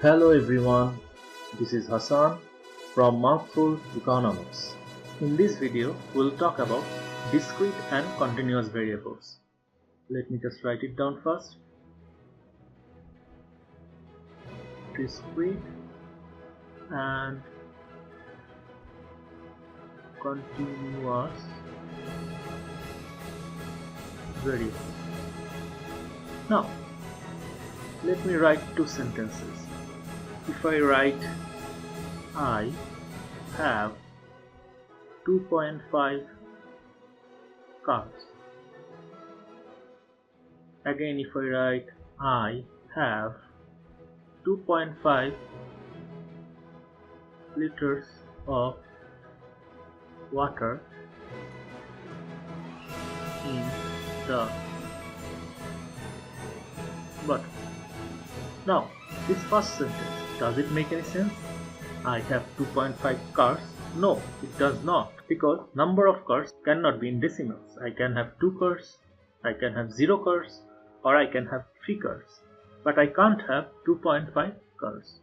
Hello everyone, this is Hassan from Mouthful Economics. In this video, we'll talk about discrete and continuous variables. Let me just write it down first. Discrete and continuous variables. Now, let me write two sentences. If I write I have 2.5 cars. Again, if I write I have 2.5 liters of water in the bottle. Now, this first sentence, does it make any sense? I have 2.5 cars. No, it does not, because number of cars cannot be in decimals. I can have 2 cars, I can have 0 cars, or I can have 3 cars, but I can't have 2.5 cars.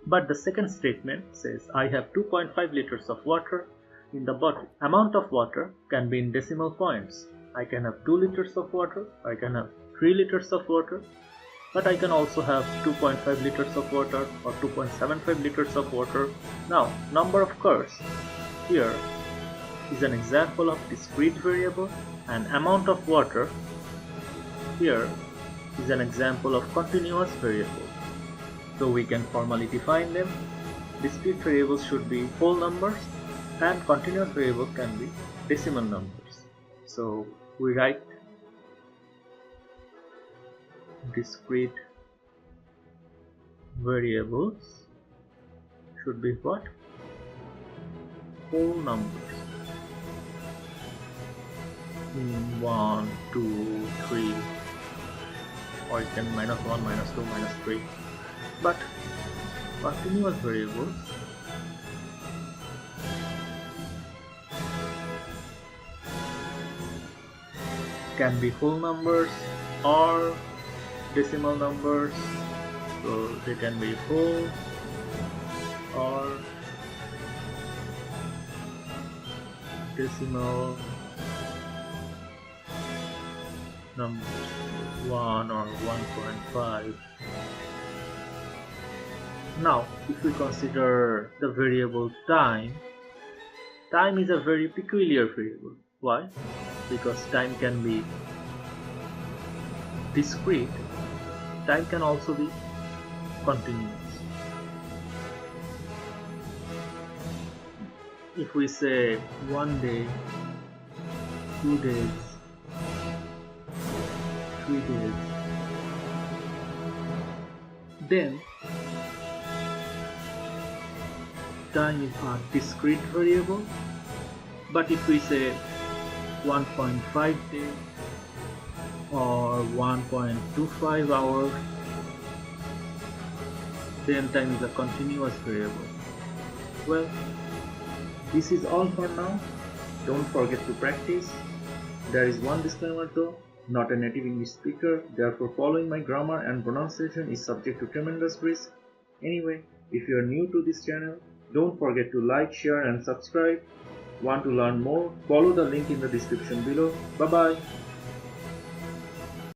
But the second statement says I have 2.5 liters of water in the bottle. Amount of water can be in decimal points. I can have 2 liters of water, I can have 3 liters of water, but I can also have 2.5 liters of water or 2.75 liters of water. Now, number of cars here is an example of discrete variable, and amount of water here is an example of continuous variable. So we can formally define them. Discrete variables should be whole numbers and continuous variables can be decimal numbers. So we write discrete variables should be what? Whole numbers. 1, 2, 3, or you can -1, -2, -3. But continuous variables can be whole numbers or decimal numbers, so they can be whole or decimal numbers, 1 or 1.5. Now, if we consider the variable time, time is a very peculiar variable. Why? Because time can be discrete, time can also be continuous. If we say 1 day, 2 days, 3 days, then time is a discrete variable. But if we say 1.5 days or 1.25 hours, then time is a continuous variable. Well, this is all for now. Don't forget to practice. There is one disclaimer though, not a native English speaker, therefore following my grammar and pronunciation is subject to tremendous risk. Anyway, if you are new to this channel, don't forget to like, share and subscribe. Want to learn more? Follow the link in the description below. Bye bye.